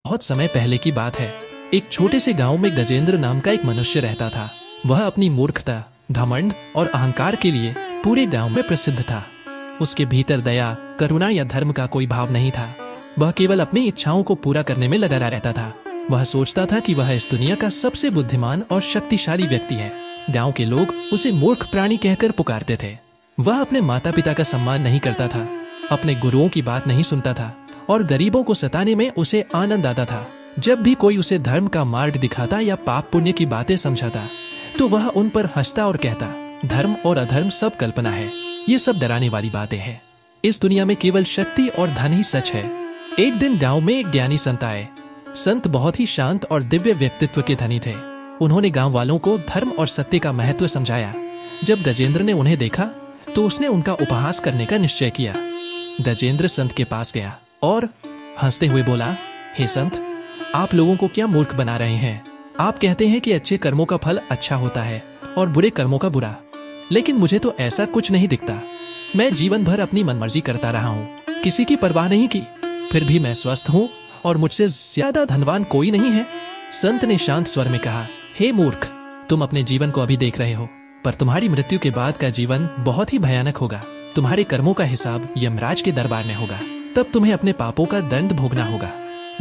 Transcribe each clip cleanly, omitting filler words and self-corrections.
बहुत समय पहले की बात है। एक छोटे से गांव में गजेंद्र नाम का एक मनुष्य रहता था। वह अपनी मूर्खता, घमंड और अहंकार के लिए पूरे गांव में प्रसिद्ध था। उसके भीतर दया, करुणा या धर्म का कोई भाव नहीं था। वह केवल अपनी इच्छाओं को पूरा करने में लगा रहता था। वह सोचता था कि वह इस दुनिया का सबसे बुद्धिमान और शक्तिशाली व्यक्ति है। गांव के लोग उसे मूर्ख प्राणी कहकर पुकारते थे। वह अपने माता पिता का सम्मान नहीं करता था, अपने गुरुओं की बात नहीं सुनता था और गरीबों को सताने में उसे आनंद आता था। जब भी कोई उसे धर्म का मार्ग दिखाता या पाप पुण्य की बातें समझाता तो वह उन पर हंसता और कहता, धर्म और अधर्म सब कल्पना है, ये सब डराने वाली बातें हैं। इस दुनिया में केवल शक्ति और धन ही सच है। एक दिन गांव में एक ज्ञानी संत आए। संत बहुत ही शांत और दिव्य व्यक्तित्व के धनी थे। उन्होंने गांव वालों को धर्म और सत्य का महत्व समझाया। जब गजेंद्र ने उन्हें देखा तो उसने उनका उपहास करने का निश्चय किया। गजेंद्र संत के पास गया और हंसते हुए बोला, हे संत, आप लोगों को क्या मूर्ख बना रहे हैं? आप कहते हैं कि अच्छे कर्मों का फल अच्छा होता है और बुरे कर्मों का बुरा, लेकिन मुझे तो ऐसा कुछ नहीं दिखता। मैं जीवन भर अपनी मनमर्जी करता रहा हूँ, किसी की परवाह नहीं की, फिर भी मैं स्वस्थ हूँ और मुझसे ज्यादा धनवान कोई नहीं है। संत ने शांत स्वर में कहा, हे मूर्ख, तुम अपने जीवन को अभी देख रहे हो, पर तुम्हारी मृत्यु के बाद का जीवन बहुत ही भयानक होगा। तुम्हारे कर्मों का हिसाब यमराज के दरबार में होगा, तब तुम्हें अपने पापों का दंड भोगना होगा।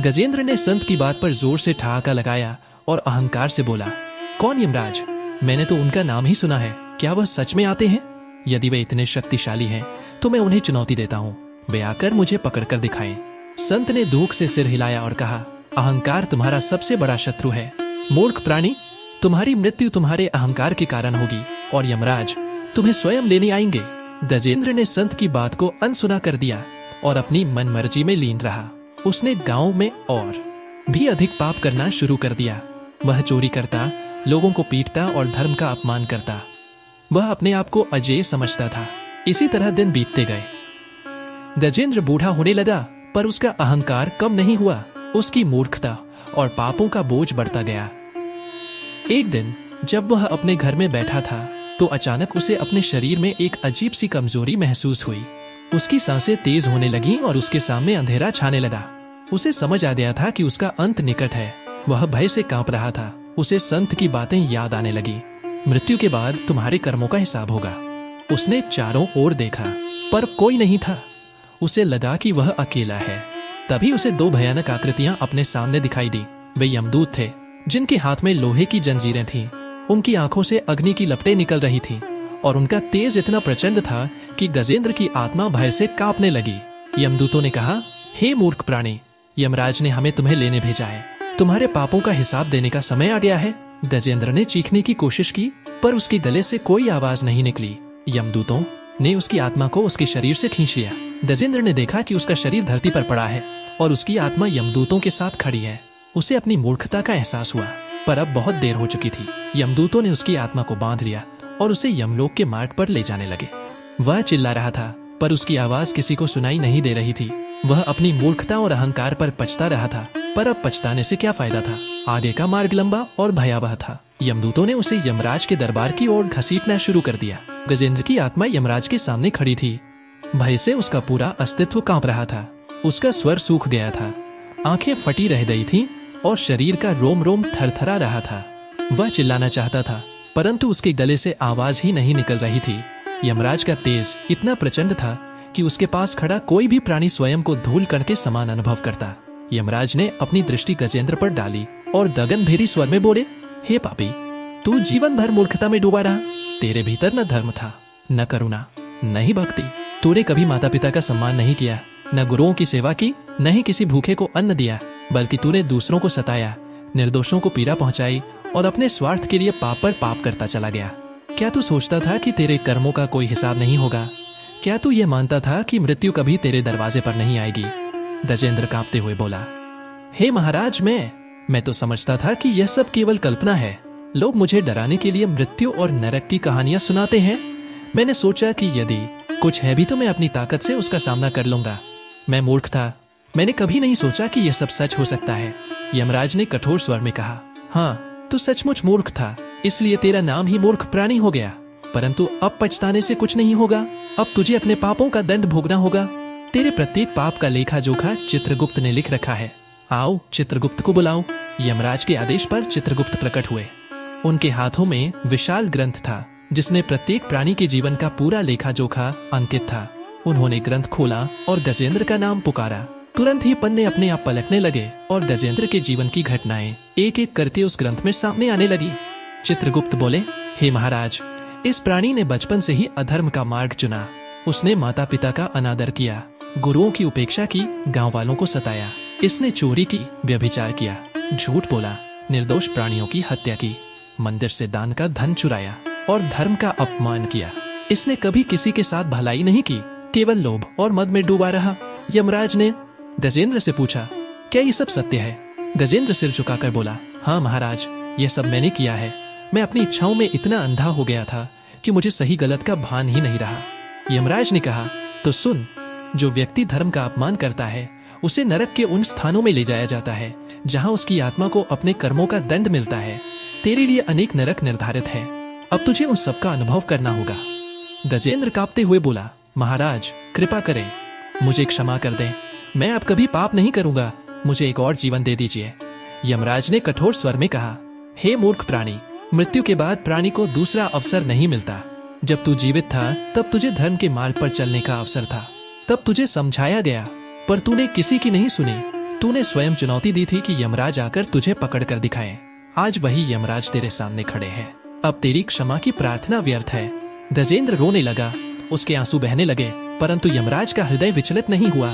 गजेंद्र ने संत की बात पर जोर से ठहाका लगाया और अहंकार से बोला, कौन यमराज? मैंने तो उनका नाम ही सुना है, क्या वह सच में आते हैं? यदि वे इतने शक्तिशाली हैं तो मैं उन्हें चुनौती देता हूँ, वे आकर मुझे पकड़कर दिखाएं। संत ने दुख से सिर हिलाया और कहा, अहंकार तुम्हारा सबसे बड़ा शत्रु है। मूर्ख प्राणी, तुम्हारी मृत्यु तुम्हारे अहंकार के कारण होगी और यमराज तुम्हें स्वयं लेने आएंगे। गजेंद्र ने संत की बात को अनसुना कर दिया और अपनी मनमर्जी में लीन रहा। उसने गांव में और भी अधिक पाप करना शुरू कर दिया। वह चोरी करता, लोगों को पीटता और धर्म का अपमान करता। वह अपने आप को अजेय समझता था। इसी तरह दिन बीतते गए। गजेंद्र बूढ़ा होने लगा, पर उसका अहंकार कम नहीं हुआ। उसकी मूर्खता और पापों का बोझ बढ़ता गया। एक दिन जब वह अपने घर में बैठा था तो अचानक उसे अपने शरीर में एक अजीब सी कमजोरी महसूस हुई। उसकी सांसें तेज होने लगीं और उसके सामने अंधेरा छाने लगा। उसे समझ आ गया था कि उसका अंत निकट है। वह भय से कांप रहा था। उसे संत की बातें याद आने लगी। मृत्यु के बाद तुम्हारे कर्मों का हिसाब होगा। उसने चारों ओर देखा, पर कोई नहीं था। उसे लगा कि वह अकेला है। तभी उसे दो भयानक आकृतियां अपने सामने दिखाई दी। वे यमदूत थे, जिनके हाथ में लोहे की जंजीरें थीं। उनकी आंखों से अग्नि की लपटें निकल रही थीं और उनका तेज इतना प्रचंड था कि गजेंद्र की आत्मा भय से कांपने लगी। यमदूतों ने कहा, हे मूर्ख प्राणी, यमराज ने हमें तुम्हें लेने भेजा है। तुम्हारे पापों का हिसाब देने का समय आ गया है। गजेंद्र ने चीखने की कोशिश की, पर उसके गले से कोई आवाज नहीं निकली। यमदूतों ने उसकी आत्मा को उसके शरीर से खींच लिया। गजेंद्र ने देखा कि उसका शरीर धरती पर पड़ा है और उसकी आत्मा यमदूतों के साथ खड़ी है। उसे अपनी मूर्खता का एहसास हुआ, पर अब बहुत देर हो चुकी थी। यमदूतों ने उसकी आत्मा को बांध लिया और उसे यमलोक के मार्ग पर ले जाने लगे। वह चिल्ला रहा था, पर उसकी आवाज किसी को सुनाई नहीं दे रही थी। वह अपनी मूर्खता और अहंकार पर पछता रहा था, पर अब पछताने से क्या फायदा था? आगे का मार्ग लंबा और भयावह था। यमदूतों ने उसे यमराज के दरबार की ओर घसीटना शुरू कर दिया। गजेंद्र की आत्मा यमराज के सामने खड़ी थी। भय से उसका पूरा अस्तित्व कांप रहा था। उसका स्वर सूख गया था, आंखें फटी रह गई थीं और शरीर का रोम रोम थरथरा रहा था। वह चिल्लाना चाहता था, परंतु उसके गले से आवाज ही नहीं निकल रही थी। यमराज का तेज इतना प्रचंड था कि उसके पास खड़ा कोई भी प्राणी स्वयं को धूल कण के समान अनुभव करता। यमराज ने अपनी दृष्टि गजेंद्र पर डाली और गगनभेदी स्वर में बोले, हे पापी, तू जीवन भर मूर्खता में डूबा रहा। तेरे भीतर न धर्म था, न करुणा, न ही भक्ति। तूने कभी माता पिता का सम्मान नहीं किया, न गुरुओं की सेवा की, न ही किसी भूखे को अन्न दिया, बल्कि तूने दूसरों को सताया, निर्दोषों को पीड़ा पहुंचाई और अपने स्वार्थ के लिए पाप पर पाप करता चला गया। क्या तू सोचता था कि तेरे कर्मों का कोई हिसाब नहीं होगा? क्या तू ये मानता था कि मृत्यु कभी तेरे दरवाजे पर नहीं आएगी? गजेंद्र कांपते हुए बोला, हे महाराज, मैं तो समझता था कि यह सब केवल कल्पना है। लोग मुझे डराने के लिए मृत्यु और नरक की कहानियां सुनाते हैं। मैंने सोचा कि यदि कुछ है भी तो मैं अपनी ताकत से उसका सामना कर लूंगा। मैं मूर्ख था। मैंने कभी नहीं सोचा कि यह सब सच हो सकता है। यमराज ने कठोर स्वर में कहा, हाँ, तू सचमुच मूर्ख था, इसलिए तेरा नाम ही मूर्ख प्राणी हो गया। परंतु अब पछताने से कुछ नहीं होगा। अब तुझे अपने पापों का दंड भोगना होगा। तेरे प्रत्येक पाप का लेखा जोखा चित्रगुप्त ने लिख रखा है। आओ चित्रगुप्त को बुलाओ। यमराज के आदेश पर चित्रगुप्त प्रकट हुए। उनके हाथों में विशाल ग्रंथ था जिसने प्रत्येक प्राणी के जीवन का पूरा लेखा जोखा अंकित था। उन्होंने ग्रंथ खोला और गजेंद्र का नाम पुकारा। तुरंत ही पन्ने अपने आप पलटने लगे और गजेंद्र के जीवन की घटनाएं एक एक करके उस ग्रंथ में सामने आने लगी। चित्रगुप्त बोले, हे महाराज, इस प्राणी ने बचपन से ही अधर्म का मार्ग चुना। उसने माता पिता का अनादर किया, गुरुओं की उपेक्षा की, गांव वालों को सताया। इसने चोरी की, व्यभिचार किया, झूठ बोला, निर्दोष प्राणियों की हत्या की, मंदिर से दान का धन चुराया और धर्म का अपमान किया। इसने कभी किसी के साथ भलाई नहीं की, केवल लोभ और मद में डूबा रहा। यमराज ने गजेंद्र से पूछा, क्या ये सब सत्य है? गजेंद्र सिर झुकाकर बोला, हाँ महाराज, ये सब मैंने किया है। मैं अपनी इच्छाओं में इतना अंधा हो गया था कि मुझे सही गलत का भान ही नहीं रहा। यमराज ने कहा, तो सुन, जो व्यक्ति धर्म का अपमान करता है उसे नरक के उन स्थानों में ले जाया जाता है जहां उसकी आत्मा को अपने कर्मों का दंड मिलता है। तेरे लिए अनेक नरक निर्धारित है, अब तुझे उन सब का अनुभव करना होगा। गजेंद्र कांपते हुए बोला, महाराज कृपा करें, मुझे क्षमा कर दें, मैं अब कभी पाप नहीं करूंगा, मुझे एक और जीवन दे दीजिए। यमराज ने कठोर स्वर में कहा, हे मूर्ख प्राणी, मृत्यु के बाद प्राणी को दूसरा अवसर नहीं मिलता। जब तू जीवित था तब तुझे धर्म के मार्ग पर चलने का अवसर था, तब तुझे समझाया गया, पर तूने किसी की नहीं सुनी। तूने स्वयं चुनौती दी थी कि यमराज आकर तुझे पकड़ कर दिखाएं। आज वही यमराज तेरे सामने खड़े हैं, अब तेरी क्षमा की प्रार्थना व्यर्थ है। गजेंद्र रोने लगा, उसके आंसू बहने लगे, परंतु यमराज का हृदय विचलित नहीं हुआ।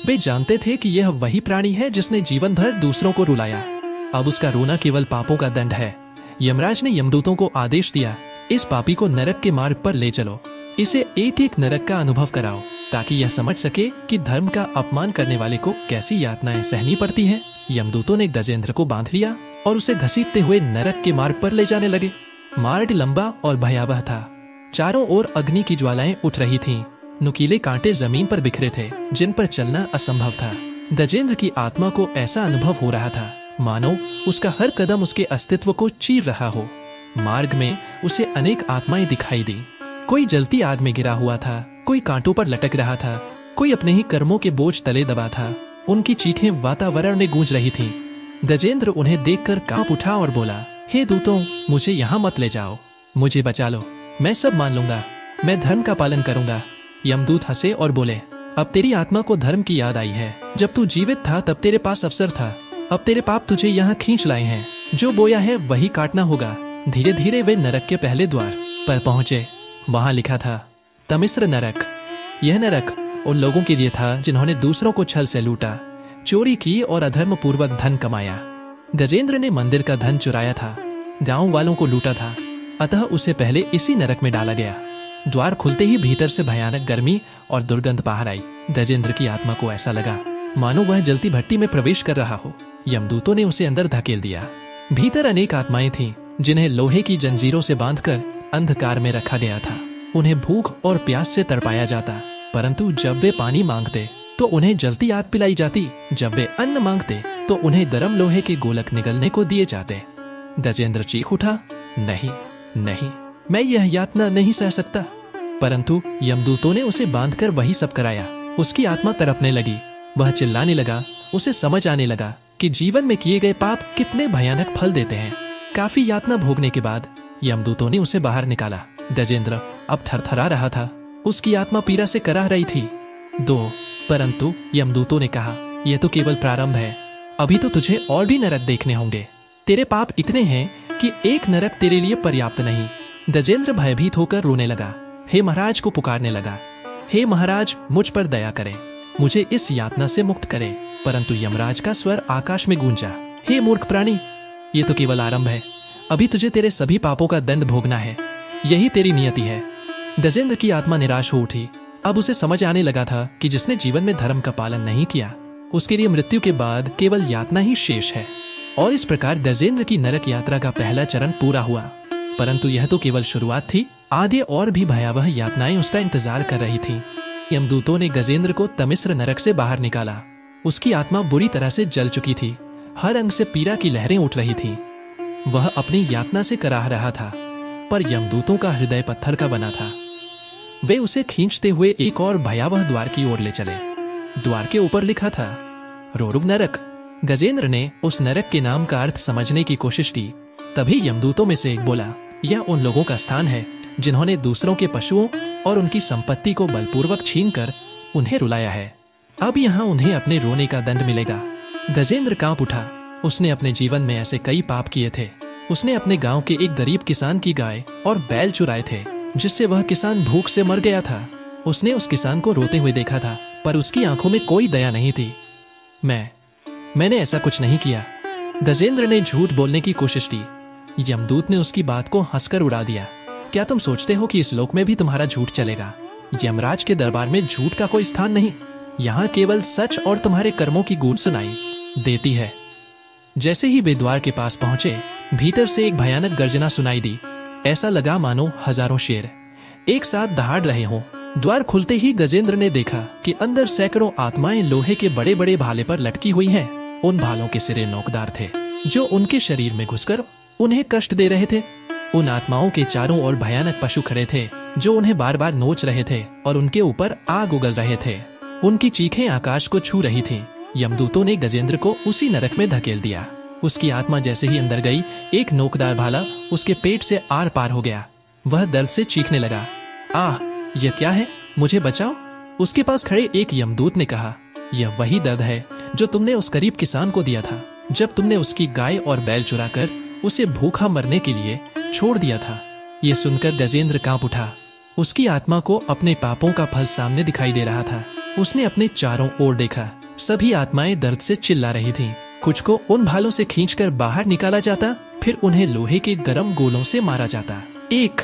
वे जानते थे कि यह वही प्राणी है जिसने जीवन भर दूसरों को रुलाया। अब उसका रोना केवल पापों का दंड है। यमराज ने यमदूतों को आदेश दिया, इस पापी को नरक के मार्ग पर ले चलो, इसे एक एक नरक का अनुभव कराओ, ताकि यह समझ सके कि धर्म का अपमान करने वाले को कैसी यातनाएं सहनी पड़ती हैं। यमदूतों ने गजेंद्र को बांध लिया और उसे घसीटते हुए नरक के मार्ग पर ले जाने लगे। मार्ग लंबा और भयावह था। चारों ओर अग्नि की ज्वालाएं उठ रही थीं। नुकीले कांटे जमीन पर बिखरे थे जिन पर चलना असंभव था। गजेंद्र की आत्मा को ऐसा अनुभव हो रहा था मानो उसका हर कदम उसके अस्तित्व को चीर रहा हो। मार्ग में उसे अनेक आत्माएं दिखाई दी। कोई जलती आग में गिरा हुआ था, कोई कांटों पर लटक रहा था, कोई अपने ही कर्मों के बोझ तले दबा था। उनकी चीखें वातावरण में गूंज रही थीं। गजेंद्र उन्हें देखकर कांप उठा और बोला, हे दूतों, मुझे यहाँ मत ले जाओ, मुझे बचा लो, मैं सब मान लूंगा, मैं धर्म का पालन करूंगा। यमदूत हंसे और बोले, अब तेरी आत्मा को धर्म की याद आई है। जब तू जीवित था तब तेरे पास अवसर था, अब तेरे पाप तुझे यहाँ खींच लाए हैं। जो बोया है वही काटना होगा। धीरे धीरे वे नरक के पहले द्वार पर पहुंचे। वहां लिखा था, तमिस्र नरक। यह नरक उन लोगों के लिए था जिन्होंने दूसरों को छल से लूटा, चोरी की और अधर्म पूर्वक धन कमाया। गजेंद्र ने मंदिर का धन चुराया था, गांव वालों को लूटा था, अतः उसे पहले इसी नरक में डाला गया। द्वार खुलते ही भीतर से भयानक गर्मी और दुर्गंध बाहर आई। गजेंद्र की आत्मा को ऐसा लगा मानो वह जलती भट्टी में प्रवेश कर रहा हो। यमदूतों ने उसे अंदर धकेल दिया। भीतर अनेक आत्माएं थीं जिन्हें लोहे की जंजीरों से बांधकर अंधकार में रखा गया था। उन्हें भूख और प्यास से तड़पाया जाता, परंतु जब वे पानी मांगते तो उन्हें जलती आग पिलाई जाती। जब वे अन्न मांगते तो उन्हें गरम लोहे के गोलक निगलने को दिए जाते। गजेंद्र चीख उठा, नहीं नहीं, मैं यह यातना नहीं सह सकता। परंतु यमदूतों ने उसे बांधकर वही सब कराया। उसकी आत्मा तड़पने लगी, वह चिल्लाने लगा। उसे समझ आने लगा कि जीवन में किए गए पाप कितने भयानक फल देते हैं। काफी यातना भोगने के बाद यमदूतों ने उसे बाहर निकाला। गजेंद्र अब थरथरा रहा था, उसकी आत्मा पीड़ा से कराह रही थी। परंतु यमदूतों ने कहा, यह तो केवल प्रारंभ है, अभी तो तुझे और भी नरक देखने होंगे। तेरे पाप इतने हैं कि एक नरक तेरे लिए पर्याप्त नहीं। गजेंद्र भयभीत होकर रोने लगा, हे महाराज को पुकारने लगा, हे महाराज, मुझ पर दया करें, मुझे इस यातना से मुक्त करें। परंतु यमराज का स्वर आकाश में गूंजा, हे मूर्ख प्राणी, ये तो केवल आरंभ है, अभी तुझे तेरे सभी पापों का दंड भोगना है, यही तेरी नियति है। गजेंद्र की आत्मा निराश हो उठी। अब उसे समझ आने लगा था कि जिसने जीवन में धर्म का पालन नहीं किया उसके लिए मृत्यु के बाद केवल यातना ही शेष है। और इस प्रकार गजेंद्र की नरक यात्रा का पहला चरण पूरा हुआ। परंतु यह तो केवल शुरुआत थी, आगे और भी भयावह यातनाएं उसका इंतजार कर रही थी। यमदूतों ने गजेंद्र को तमिस्र नरक से बाहर निकाला। उसकी आत्मा बुरी तरह से जल चुकी थी, हर अंग से पीड़ा की लहरें उठ रही थी। वह अपनी यातना से कराह रहा था, पर यमदूतों का हृदय पत्थर का बना था। वे उसे खींचते हुए एक और भयावह द्वार की ओर ले चले। द्वार के ऊपर लिखा था, रोरुव नरक। गजेंद्र ने उस नरक के नाम का अर्थ समझने की कोशिश की। तभी यमदूतों में से एक बोला, यह उन लोगों का स्थान है जिन्होंने दूसरों के पशुओं और उनकी संपत्ति को बलपूर्वक छीनकर उन्हें रुलाया है। अब यहाँ उन्हें अपने रोने का दंड मिलेगा। गजेंद्र कांप उठा। उसने अपने जीवन में ऐसे कई पाप किए थे। उसने अपने गांव के एक गरीब किसान की गाय और बैल चुराए थे, जिससे वह किसान भूख से मर गया था। उसने उस किसान को रोते हुए देखा था, पर उसकी आंखों में कोई दया नहीं थी। मैंने ऐसा कुछ नहीं किया। गजेंद्र ने झूठ बोलने की कोशिश की। यमदूत ने उसकी बात को हंसकर उड़ा दिया। क्या तुम सोचते हो कि इस लोक में भी तुम्हारा झूठ चलेगा? यमराज के दरबार में झूठ का कोई स्थान नहीं। यहाँ केवल सच और तुम्हारे कर्मों की गूंज सुनाई देती है। जैसे ही वे द्वार के पास पहुंचे, भीतर से एक भयानक गर्जना सुनाई दी। ऐसा लगा मानो हजारों शेर एक साथ दहाड़ रहे हों। द्वार खुलते ही गजेंद्र ने देखा कि अंदर सैकड़ों आत्माएं लोहे के बड़े बड़े भाले पर लटकी हुई हैं। उन भालों के सिरे नोकदार थे, जो उनके शरीर में घुसकर उन्हें कष्ट दे रहे थे। उन आत्माओं के चारों ओर भयानक पशु खड़े थे, जो उन्हें बार बार नोच रहे थे और उनके ऊपर आग उगल रहे थे। उनकी चीखें आकाश को छू रही थीं। यमदूतों ने गजेंद्र को उसी नरक में धकेल दिया। उसकी आत्मा जैसे ही अंदर गई, एक नोकदार भाला उसके पेट से आर पार हो गया। वह दर्द से चीखने लगा, आह, यह क्या है? मुझे बचाओ। उसके पास खड़े एक यमदूत ने कहा, यह वही दर्द है जो तुमने उस गरीब किसान को दिया था, जब तुमने उसकी गाय और बैल चुराकर उसे भूखा मरने के लिए छोड़ दिया था। ये सुनकर गजेंद्र कांप उठा। उसकी आत्मा को अपने पापों का फल सामने दिखाई दे रहा था। उसने अपने चारों ओर देखा। सभी आत्माएं दर्द से चिल्ला रही थीं। कुछ को उन भालों से खींचकर बाहर निकाला जाता, फिर उन्हें लोहे के गर्म गोलों से मारा जाता। एक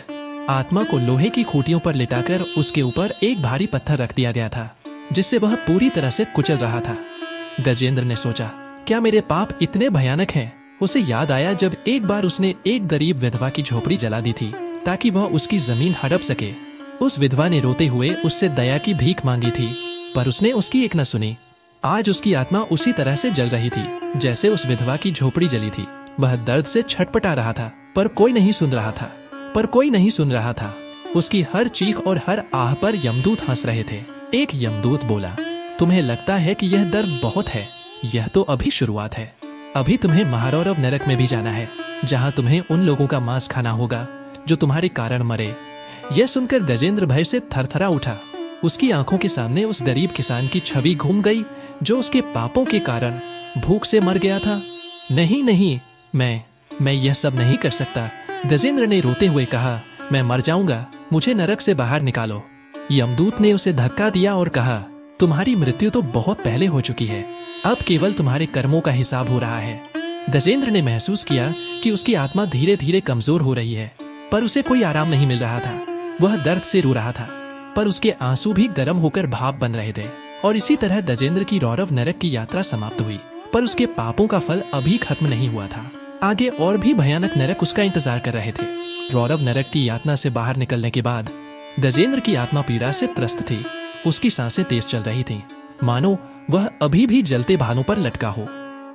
आत्मा को लोहे की खूंटियों पर लिटाकर उसके ऊपर एक भारी पत्थर रख दिया गया था, जिससे वह पूरी तरह से कुचल रहा था। गजेंद्र ने सोचा, क्या मेरे पाप इतने भयानक हैं? उसे याद आया जब एक बार उसने एक गरीब विधवा की झोपड़ी जला दी थी, ताकि वह उसकी जमीन हड़प सके। उस विधवा ने रोते हुए उससे दया की भीख मांगी थी, पर उसने उसकी एक न सुनी। आज उसकी आत्मा उसी तरह से जल रही थी, जैसे उस विधवा की झोपड़ी जली थी। वह दर्द से छटपटा रहा था, पर कोई नहीं सुन रहा था। उसकी हर चीख और हर आह पर यमदूत हंस रहे थे। एक यमदूत बोला, तुम्हें लगता है कि यह दर्द बहुत है? यह तो अभी शुरुआत है। अभी तुम्हें महारौरव नरक में भी जाना है, जहाँ तुम्हें उन लोगों का मांस खाना होगा जो तुम्हारे कारण मरे। यह सुनकर गजेंद्र भय से थरथरा उठा। उसकी आंखों के सामने उस गरीब किसान की छवि घूम गई, जो उसके पापों के कारण भूख से मर गया था। नहीं, मैं यह सब नहीं कर सकता। गजेंद्र ने रोते हुए कहा, मैं मर जाऊंगा, मुझे नरक से बाहर निकालो। यमदूत ने उसे धक्का दिया और कहा, तुम्हारी मृत्यु तो बहुत पहले हो चुकी है। अब केवल तुम्हारे कर्मों का हिसाब हो रहा है। गजेंद्र ने महसूस किया कि उसकी आत्मा धीरे धीरे कमजोर हो रही है, पर उसे कोई आराम नहीं मिल रहा था। वह दर्द से रो रहा था, पर उसके आंसू भी गर्म होकर भाप बन रहे थे। और इसी तरह गजेंद्र की रौरव नरक की यात्रा समाप्त हुई, पर उसके पापों का फल अभी खत्म नहीं हुआ था। आगे और भी भयानक नरक उसका इंतजार कर रहे थे। रौरव नरक की यातना से बाहर निकलने के बाद गजेंद्र की आत्मा पीड़ा से त्रस्त थी। उसकी सांसें तेज चल रही थीं, मानो वह अभी भी जलते भालों पर लटका हो।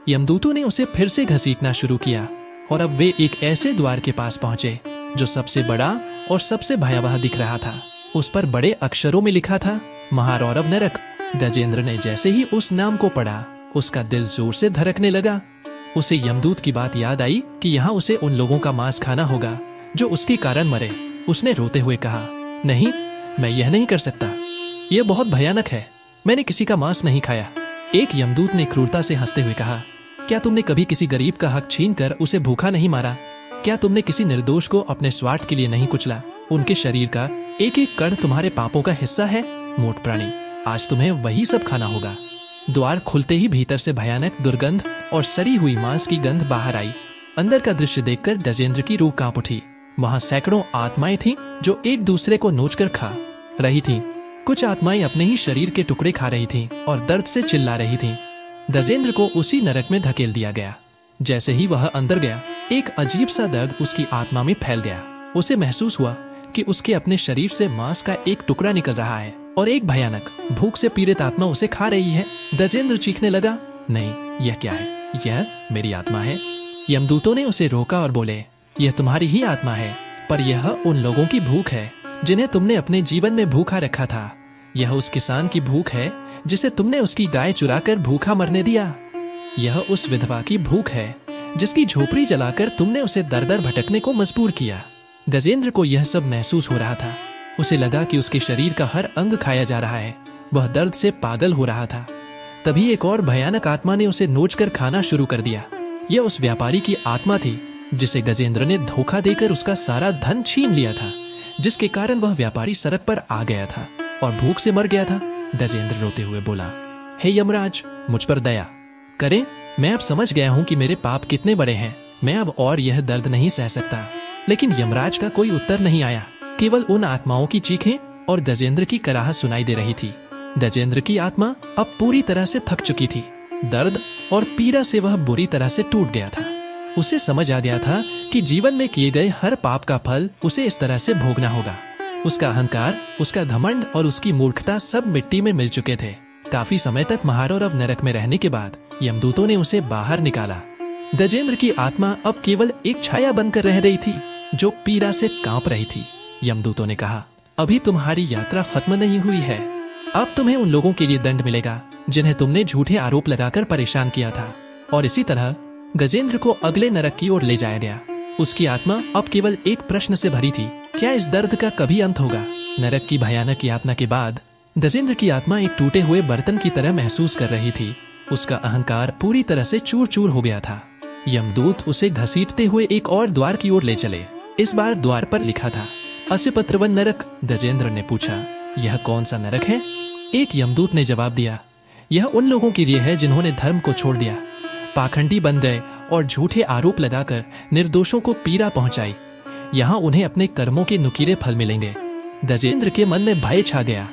यमदूतों ने उसे फिर से घसीटना शुरू किया, और अब वे एक ऐसे द्वार के पास पहुंचे जो सबसे बड़ा और सबसे भयावह दिख रहा था। उस पर बड़े अक्षरों में लिखा था, महारौरव नरक। गजेंद्र ने जैसे ही उस नाम को पढ़ा, उसका दिल जोर से धड़कने लगा। उसे यमदूत की बात याद आई कि यहाँ उसे उन लोगों का मांस खाना होगा जो उसके कारण मरे। उसने रोते हुए कहा, नहीं, मैं यह नहीं कर सकता। यह बहुत भयानक है। मैंने किसी का मांस नहीं खाया। एक यमदूत ने क्रूरता से हंसते हुए कहा, क्या तुमने कभी किसी गरीब का हक छीनकर उसे भूखा नहीं मारा? क्या तुमने किसी निर्दोष को अपने स्वार्थ के लिए नहीं कुचला? उनके शरीर का एक एक कण तुम्हारे पापों का हिस्सा है, मोट प्राणी। आज तुम्हें वही सब खाना होगा। द्वार खुलते ही भीतर से भयानक दुर्गंध और सड़ी हुई मांस की गंध बाहर आई। अंदर का दृश्य देखकर गजेंद्र की रूह कांप उठी। वहाँ सैकड़ों आत्माएं थीं जो एक दूसरे को नोचकर खा रही थीं। कुछ आत्माएं अपने ही शरीर के टुकड़े खा रही थीं और दर्द से चिल्ला रही थीं। गजेंद्र को उसी नरक में धकेल दिया गया। जैसे ही वह अंदर गया, एक अजीब सा दर्द उसकी आत्मा में फैल गया। उसे महसूस हुआ कि उसके अपने शरीर से मांस का एक टुकड़ा निकल रहा है और एक भयानक भूख से पीड़ित आत्मा उसे खा रही है। गजेंद्र चीखने लगा, नहीं, यह क्या है? यह मेरी आत्मा है। यमदूतों ने उसे रोका और बोले, यह तुम्हारी ही आत्मा है, पर यह उन लोगों की भूख है जिन्हें तुमने अपने जीवन में भूखा रखा था। यह उस किसान की भूख है जिसे तुमने उसकी गाय चुराकर भूखा मरने दिया। यह उस विधवा की भूख है जिसकी झोपड़ी जलाकर तुमने उसे दर दर भटकने को मजबूर किया। गजेंद्र को यह सब महसूस हो रहा था। उसे लगा कि उसके शरीर का हर अंग खाया जा रहा है। वह दर्द से पागल हो रहा था। तभी एक और भयानक आत्मा ने उसे नोचकर खाना शुरू कर दिया। यह उस व्यापारी की आत्मा थी जिसे गजेंद्र ने धोखा देकर उसका सारा धन छीन लिया था, जिसके कारण वह व्यापारी सड़क पर आ गया था और भूख से मर गया था। गजेंद्र रोते हुए बोला, हे यमराज, मुझ पर दया करें। मैं अब समझ गया हूँ कि मेरे पाप कितने बड़े हैं। मैं अब और यह दर्द नहीं सह सकता। लेकिन यमराज का कोई उत्तर नहीं आया। केवल उन आत्माओं की चीखें और गजेंद्र की कराहत सुनाई दे रही थी। गजेंद्र की आत्मा अब पूरी तरह से थक चुकी थी। दर्द और पीड़ा से वह बुरी तरह से टूट गया था। उसे समझ आ गया था कि जीवन में किए गए हर पाप का फल उसे इस तरह से भोगना होगा। उसका अहंकार, उसका घमंड और उसकी मूर्खता सब मिट्टी में मिल चुके थे। काफी समय तक महारौरव नरक में रहने के बाद यमदूतों ने उसे बाहर निकाला। गजेंद्र की आत्मा अब केवल एक छाया बनकर रह रही थी जो पीड़ा से कांप रही थी। यमदूतों ने कहा, अभी तुम्हारी यात्रा खत्म नहीं हुई है। अब तुम्हें उन लोगों के लिए दंड मिलेगा जिन्हें तुमने झूठे आरोप लगाकर परेशान किया था। और इसी तरह गजेंद्र को अगले नरक की ओर ले जाया गया। उसकी आत्मा अब केवल एक प्रश्न से भरी थी, क्या इस दर्द का कभी अंत होगा? नरक की भयानक यातना के बाद गजेंद्र की आत्मा एक टूटे हुए बर्तन की तरह महसूस कर रही थी। उसका अहंकार पूरी तरह से चूर चूर हो गया था। यमदूत उसे घसीटते हुए एक और द्वार की ओर ले चले। इस बार द्वार पर लिखा था, असिपत्रवन नरक। गजेंद्र ने पूछा, यह कौन सा नरक है? एक यमदूत ने जवाब दिया, यह उन लोगों के लिए है जिन्होंने धर्म को छोड़ दिया, पाखंडी बन गए और झूठे आरोप लगाकर निर्दोषों को पीड़ा पहुंचाई। यहाँ उन्हें अपने कर्मों के नुकीले फल मिलेंगे। गजेंद्र के मन में भय छा गया।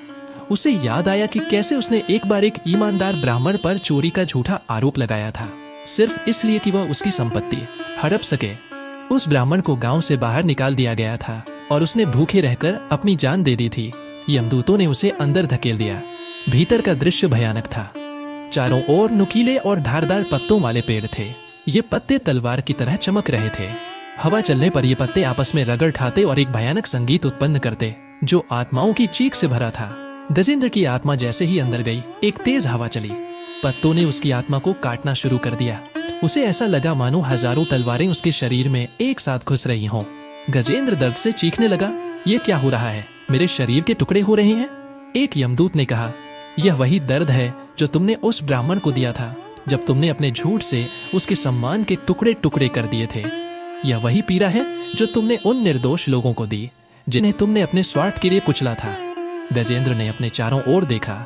उसे याद आया कि कैसे उसने एक बार एक ईमानदार ब्राह्मण पर चोरी का झूठा आरोप लगाया था, सिर्फ इसलिए कि वह उसकी संपत्ति हड़प सके। उस ब्राह्मण को गांव से बाहर निकाल दिया गया था और उसने भूखे रहकर अपनी जान दे दी थी। यमदूतों ने उसे अंदर धकेल दिया। भीतर का दृश्य भयानक था। चारों ओर नुकीले और धारदार पत्तों वाले पेड़ थे। ये पत्ते तलवार की तरह चमक रहे थे। हवा चलने पर ये पत्ते आपस में रगड़ खाते और एक भयानक संगीत उत्पन्न करते जो आत्माओं की चीख से भरा था। गजेंद्र की आत्मा जैसे ही अंदर गई, एक तेज हवा चली। पत्तों ने उसकी आत्मा को काटना शुरू कर दिया। उसे ऐसा लगा मानो हजारों तलवारें उसके शरीर में एक साथ घुस रही हों। गजेंद्र दर्द से चीखने लगा, ये क्या हो रहा है? मेरे शरीर के टुकड़े हो रहे हैं। एक यमदूत ने कहा, यह वही दर्द है जो तुमने उस ब्राह्मण को दिया था जब तुमने अपने झूठ से उसके सम्मान के टुकड़े टुकड़े कर दिए थे। यह वही पीड़ा है जो तुमने उन निर्दोष लोगों को दी जिन्हें तुमने अपने स्वार्थ के लिए कुचला था। गजेंद्र ने अपने चारों ओर देखा।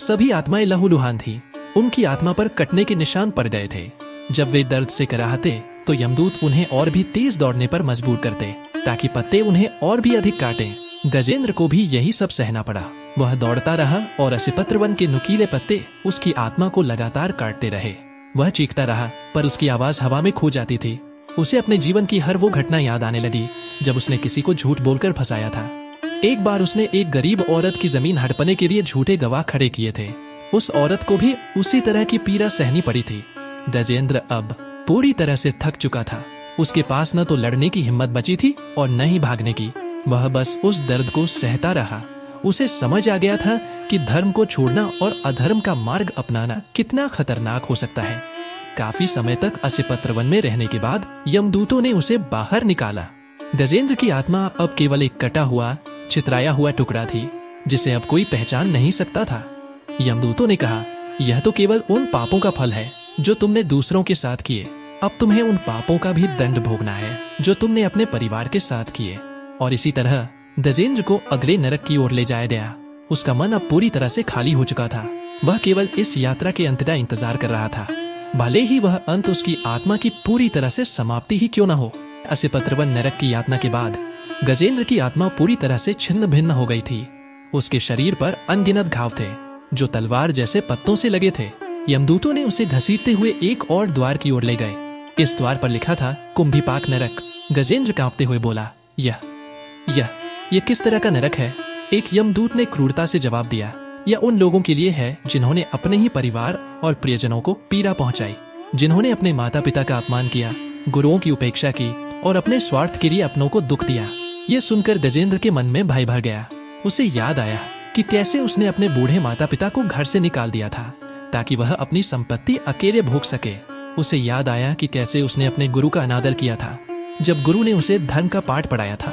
सभी आत्माएं लहूलुहान थी। उनकी आत्मा पर कटने के निशान पड़ गए थे। जब वे दर्द से कराहते तो यमदूत उन्हें और भी तेज दौड़ने पर मजबूर करते ताकि पत्ते उन्हें और भी अधिक काटें। गजेंद्र को भी यही सब सहना पड़ा। वह दौड़ता रहा और असिपत्रवन के नुकीले पत्ते उसकी आत्मा को लगातार काटते रहे। वह चीखता रहा पर उसकी आवाज हवा में खो जाती थी। उसे अपने जीवन की हर वो घटना याद आने लगी जब उसने किसी को झूठ बोलकर फंसाया था। एक बार उसने एक गरीब औरत की जमीन हड़पने के लिए झूठे गवाह खड़े किए थे। उस औरत को भी उसी तरह की पीड़ा सहनी पड़ी थी। गजेंद्र अब पूरी तरह से थक चुका था। उसके पास न तो लड़ने की हिम्मत बची थी और न ही भागने की। वह बस उस दर्द को सहता रहा। उसे समझ आ गया था कि धर्म को छोड़ना और अधर्म का मार्ग अपनाना कितना खतरनाक हो सकता है। काफी समय तक असिपत्रवन में रहने के बाद यमदूतों ने उसे बाहर निकाला। गजेंद्र की आत्मा अब केवल एक कटा हुआ, छितराया हुआ टुकड़ा थी जिसे अब कोई पहचान नहीं सकता था। यमदूतों ने कहा, यह तो केवल उन पापों का फल है जो तुमने दूसरों के साथ किए। अब तुम्हें उन पापों का भी दंड भोगना है जो तुमने अपने परिवार के साथ किए। और इसी तरह गजेंद्र को अगले नरक की ओर ले जाया गया। उसका मन अब पूरी तरह से खाली हो चुका था। वह केवल इस यात्रा के अंत का इंतजार कर रहा था, भले ही वह अंत उसकी आत्मा की पूरी तरह से समाप्ति ही क्यों न हो। असिपत्रवन नरक की यातना के बाद गजेंद्र की आत्मा पूरी तरह से छिन्न भिन्न हो गई थी। उसके शरीर पर अनगिनत घाव थे जो तलवार जैसे पत्तों से लगे थे। यमदूतों ने उसे घसीटते हुए एक और द्वार की ओर ले गए। इस द्वार पर लिखा था कुंभीपाक नरक। गजेंद्र कांपते हुए बोला, यह किस तरह का नरक है? एक यमदूत ने क्रूरता से जवाब दिया, यह उन लोगों के लिए है जिन्होंने अपने ही परिवार और प्रियजनों को पीड़ा पहुंचाई, जिन्होंने अपने माता पिता का अपमान किया, गुरुओं की उपेक्षा की और अपने स्वार्थ के लिए अपनों को दुख दिया। ये सुनकर गजेंद्र के मन में भय भर गया। उसे याद आया कि कैसे उसने अपने बूढ़े माता पिता को घर से निकाल दिया था। ताकि वह अपनी संपत्ति अकेले भोग सके। उसे याद आया कि कैसे उसने अपने गुरु का अनादर किया था जब गुरु ने उसे धर्म का पाठ पढ़ाया था।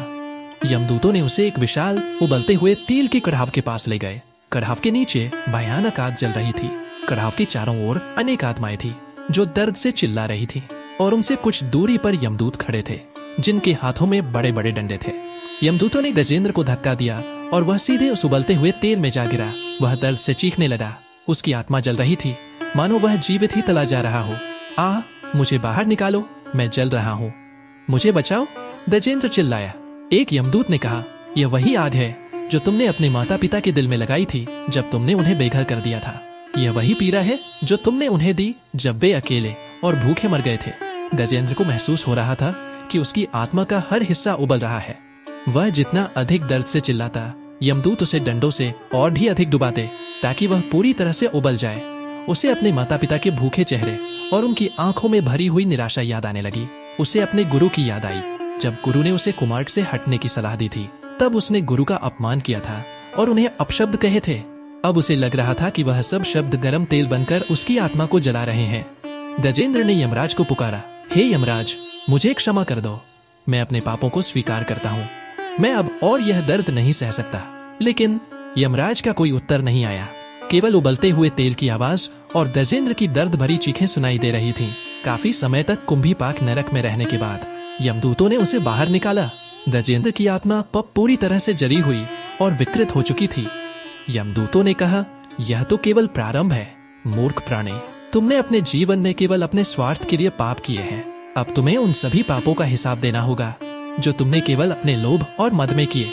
यमदूतों ने उसे एक विशाल उबलते हुए तेल की कड़ाह के पास ले गए। कड़ाह के नीचे भयानक आग जल रही थी। कड़ाह के चारों ओर अनेक आत्माएं थी जो दर्द से चिल्ला रही थी, और उनसे कुछ दूरी पर यमदूत खड़े थे जिनके हाथों में बड़े बड़े डंडे थे। यमदूतों ने गजेंद्र को धक्का दिया और वह सीधे उस उबलते हुए तेल में जा गिरा। वह दर्द से चीखने लगा। उसकी आत्मा जल रही थी, मानो वह जीवित ही तला जा रहा हो। आ, मुझे बाहर निकालो, मैं जल रहा हूँ, मुझे बचाओ, गजेंद्र चिल्लाया। एक यमदूत ने कहा, यह वही आग है जो तुमने अपने माता पिता के दिल में लगाई थी जब तुमने उन्हें बेघर कर दिया था। यह वही पीड़ा है जो तुमने उन्हें दी जब वे अकेले और भूखे मर गए थे। गजेंद्र को महसूस हो रहा था कि उसकी आत्मा का हर हिस्सा उबल रहा है। वह जितना अधिक दर्द से चिल्लाता, यमदूत उसे डंडों से और भी अधिक डुबाते ताकि वह पूरी तरह से उबल जाए। उसे अपने माता पिता के भूखे चेहरे और उनकी आंखों में भरी हुई निराशा याद आने लगी। उसे अपने गुरु की याद आई। जब गुरु ने उसे कुमार्ग से हटने की सलाह दी थी तब उसने गुरु का अपमान किया था और उन्हें अपशब्द कहे थे। अब उसे लग रहा था कि वह सब शब्द गर्म तेल बनकर उसकी आत्मा को जला रहे हैं। गजेंद्र ने यमराज को पुकारा, हे यमराज, मुझे क्षमा कर दो, मैं अपने पापों को स्वीकार करता हूँ, मैं अब और यह दर्द नहीं सह सकता। लेकिन यमराज का कोई उत्तर नहीं आया। केवल उबलते हुए तेल की आवाज और गजेंद्र की दर्द भरी चीखें सुनाई दे रही थीं। काफी समय तक कुंभीपाक नरक में रहने के बाद यमदूतों ने उसे बाहर निकाला। गजेंद्र की आत्मा पब पूरी तरह से जली हुई और विकृत हो चुकी थी। यमदूतों ने कहा, यह तो केवल प्रारंभ है, मूर्ख प्राणी, तुमने अपने जीवन में केवल अपने स्वार्थ के लिए पाप किए हैं। अब तुम्हें उन सभी पापों का हिसाब देना होगा जो तुमने केवल अपने लोभ और मद में किए।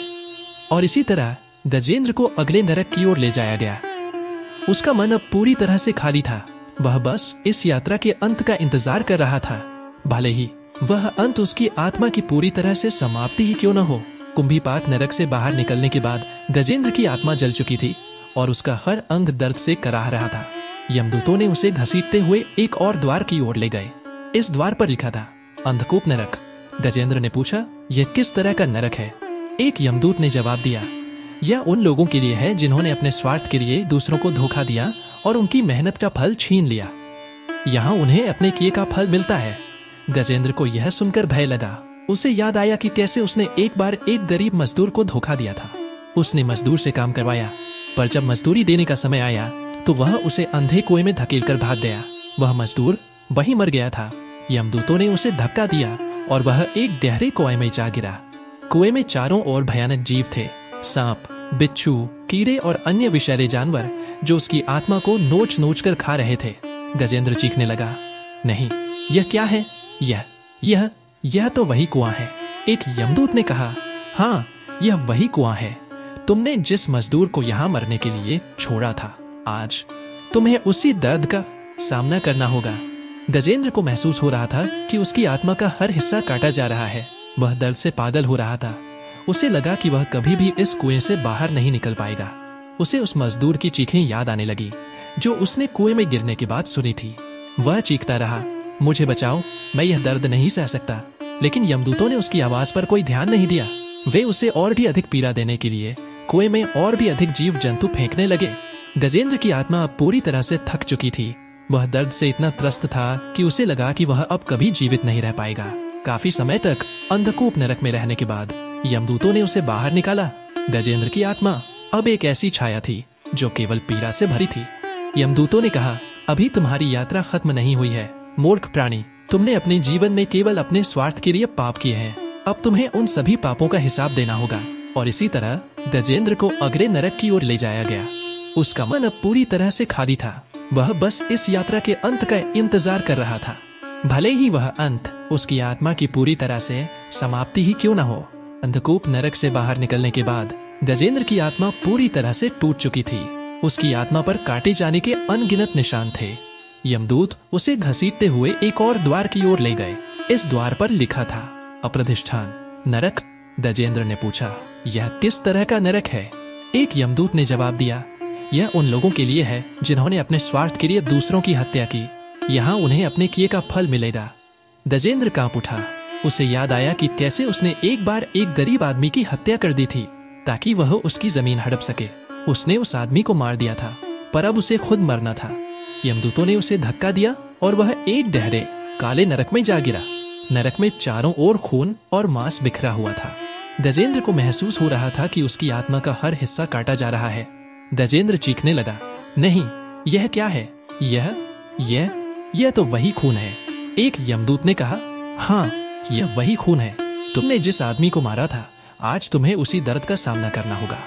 और इसी तरह गजेंद्र को अगले नरक की ओर ले जाया गया। उसका मन अब पूरी तरह से खाली था। वह बस इस यात्रा के अंत का इंतजार कर रहा था, भले ही वह अंत उसकी आत्मा की पूरी तरह से समाप्ति ही क्यों न हो। कुंभीपाक नरक से बाहर निकलने के बाद गजेंद्र की आत्मा जल चुकी थी और उसका हर अंग दर्द से कराह रहा था। यमदूतों ने उसे घसीटते हुए एक और द्वार की ओर ले गए। इस द्वार पर लिखा था, अंधकूप नरक। गजेंद्र ने पूछा, यह किस तरह का नरक है? एक यमदूत ने जवाब दिया, यह उन लोगों के लिए है जिन्होंने अपने स्वार्थ के लिए दूसरों को धोखा दिया और उनकी मेहनत का फल छीन लिया। यहाँ उन्हें अपने किए का फल मिलता है। गजेंद्र को यह सुनकर भय लगा। उसे याद आया कि कैसे उसने एक बार एक गरीब मजदूर को धोखा दिया था। उसने मजदूर से काम करवाया, पर जब मजदूरी देने का समय आया तो वह उसे अंधे कुएं में धकेलकर भाग गया। वह मजदूर वहीं मर गया था। यमदूतों ने उसे धक्का दिया और वह एक गहरे कुएं में जा गिरा। कुएं में चारों ओर भयानक जीव थे, सांप, बिच्छू, कीड़े और अन्य विषैले जानवर जो उसकी आत्मा को नोच नोच कर खा रहे थे। गजेंद्र चीखने लगा, नहीं, यह क्या है? यह तो वही कुआं है। एक यमदूत ने कहा, हाँ, यह वही कुआं है। तुमने जिस मजदूर को यहाँ मरने के लिए छोड़ा था, आज तुम्हें उसी दर्द का सामना करना होगा। गजेंद्र को महसूस हो रहा था कि उसकी आत्मा का हर हिस्सा काटा जा रहा है। वह दर्द से पागल हो रहा था। उसे लगा कि वह कभी भी इस कुएं से बाहर नहीं निकल पाएगा। उसे उस मजदूर की चीखें याद आने लगी जो उसने कुएं में गिरने के बाद सुनी थी। वह चीखता रहा, मुझे बचाओ, मैं यह दर्द नहीं सह सकता। लेकिन यमदूतों ने उसकी आवाज पर कोई ध्यान नहीं दिया। वे उसे और भी अधिक पीड़ा देने के लिए कुएं में और भी अधिक जीव जंतु फेंकने लगे। गजेंद्र की आत्मा अब पूरी तरह से थक चुकी थी। वह दर्द से इतना त्रस्त था कि उसे लगा कि वह अब कभी जीवित नहीं रह पाएगा। काफी समय तक अंधकूप नरक में रहने के बाद यमदूतों ने उसे बाहर निकाला। गजेंद्र की आत्मा अब एक ऐसी छाया थी जो केवल पीड़ा से भरी थी। यमदूतों ने कहा, अभी तुम्हारी यात्रा खत्म नहीं हुई है, मूर्ख प्राणी। तुमने अपने जीवन में केवल अपने स्वार्थ के लिए पाप किए हैं। अब तुम्हें उन सभी पापों का हिसाब देना होगा। और इसी तरह गजेंद्र को अगले नरक की ओर ले जाया गया। उसका मन अब पूरी तरह से खाली था। वह बस इस यात्रा के अंत का इंतजार कर रहा था, भले ही वह अंत उसकी आत्मा की पूरी तरह से समाप्ति ही क्यों न हो। अंधकूप नरक से बाहर निकलने के बाद गजेंद्र की आत्मा पूरी तरह से टूट चुकी थी। उसकी आत्मा पर काटे जाने के अनगिनत निशान थे। यमदूत उसे घसीटते हुए एक और द्वार की ओर ले गए। इस द्वार पर लिखा था, अप्रतिष्ठान नरक। गजेंद्र ने पूछा, यह किस तरह का नरक है? एक यमदूत ने जवाब दिया, यह उन लोगों के लिए है जिन्होंने अपने स्वार्थ के लिए दूसरों की हत्या की। यहाँ उन्हें अपने किए का फल मिलेगा। गजेंद्र कांप उठा। उसे याद आया कि कैसे उसने एक बार एक गरीब आदमी की हत्या कर दी थी ताकि वह उसकी जमीन हड़प सके। उसने उस आदमी को मार दिया था, पर अब उसे खुद मरना था। यमदूतों ने उसे धक्का दिया और वह एक गहरे काले नरक में जा गिरा। नरक में चारों ओर खून और मांस बिखरा हुआ था। गजेंद्र को महसूस हो रहा था कि उसकी आत्मा का हर हिस्सा काटा जा रहा है। गजेंद्र चीखने लगा, नहीं, यह क्या है? यह तो वही खून है। एक यमदूत ने कहा, हाँ, यह वही खून है। तुमने जिस आदमी को मारा था, आज तुम्हें उसी दर्द का सामना करना होगा।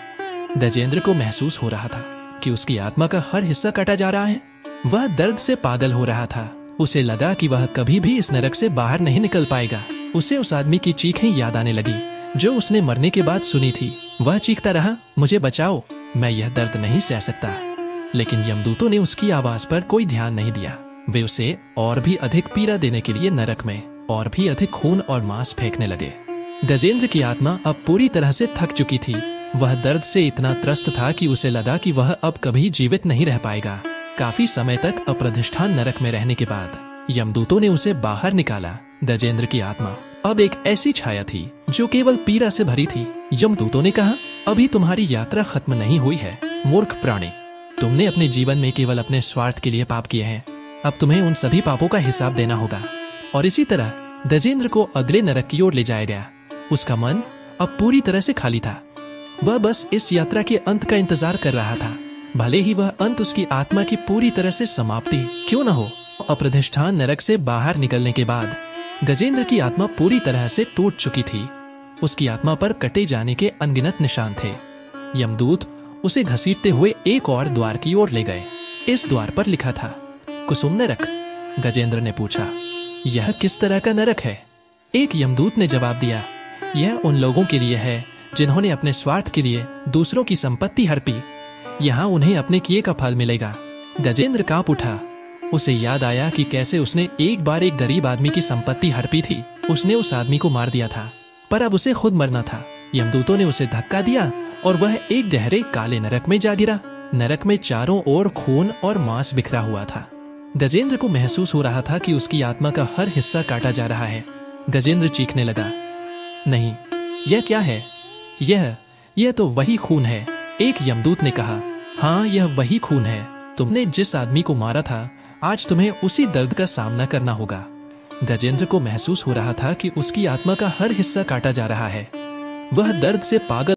गजेंद्र को महसूस हो रहा था कि उसकी आत्मा का हर हिस्सा काटा जा रहा है। वह दर्द से पागल हो रहा था। उसे लगा कि वह कभी भी इस नरक से बाहर नहीं निकल पाएगा। उसे उस आदमी की चीखें याद आने लगी जो उसने मरने के बाद सुनी थी। वह चीखता रहा, मुझे बचाओ, मैं यह दर्द नहीं सह सकता। लेकिन यमदूतों ने उसकी आवाज पर कोई ध्यान नहीं दिया। वे उसे और भी अधिक पीड़ा देने के लिए नरक में और भी अधिक खून और मांस फेंकने लगे। गजेंद्र की आत्मा अब पूरी तरह से थक चुकी थी। वह दर्द से इतना त्रस्त था कि उसे लगा कि वह अब कभी जीवित नहीं रह पाएगा। काफी समय तक अप्रतिष्ठान नरक में रहने के बाद यमदूतों ने उसे बाहर निकाला। गजेंद्र की आत्मा अब एक ऐसी छाया थी जो केवल पीड़ा से भरी थी। यमदूतों ने कहा, अभी तुम्हारी यात्रा खत्म नहीं हुई है, मूर्ख प्राणी। तुमने अपने जीवन में केवल अपने स्वार्थ के लिए पाप किए हैं। अब तुम्हें उन सभी पापों का हिसाब देना होगा। और इसी तरह गजेंद्र को अगले नरक की ओर ले जाया गया। उसका मन अब पूरी तरह से खाली था। वह बस इस यात्रा के अंत का इंतजार कर रहा था, भले ही वह अंत उसकी आत्मा की पूरी तरह से समाप्ति क्यों न हो। अप्रतिष्ठान नरक से बाहर निकलने के बाद गजेंद्र की आत्मा पूरी तरह से टूट चुकी थी। उसकी आत्मा पर कटे जाने के अनगिनत निशान थे। यमदूत उसे घसीटते हुए एक और द्वार की ओर ले गए। इस द्वार पर लिखा था, कुसुम नरक। गजेंद्र ने पूछा, यह किस तरह का नरक है? एक यमदूत ने जवाब दिया, यह उन लोगों के लिए है जिन्होंने अपने स्वार्थ के लिए दूसरों की संपत्ति हड़पी। यहाँ उन्हें अपने किए का फल मिलेगा। गजेंद्र कांप उठा। उसे याद आया कि कैसे उसने एक बार एक गरीब आदमी की संपत्ति हड़पी थी। उसने उस आदमी को मार दिया था, पर अब उसे खुद मरना था। यमदूतों ने उसे धक्का दिया और वह एक गहरे काले नरक में जा गिरा। नरक में चारों ओर खून और मांस बिखरा हुआ था। गजेंद्र को महसूस हो रहा था कि उसकी आत्मा का हर हिस्सा काटा जा रहा है। गजेंद्र चीखने लगा, नहीं, यह क्या है? यह तो वही खून है। एक यमदूत ने कहा, हाँ, यह वही खून है। तुमने जिस आदमी को मारा था, आज तुम्हें उसी दर्द का सामना करना होगा। गजेंद्र को महसूस हो रहा था कि उसकी आत्मा का हर हिस्सा काटा जा रहा है। वह दर्द से पागल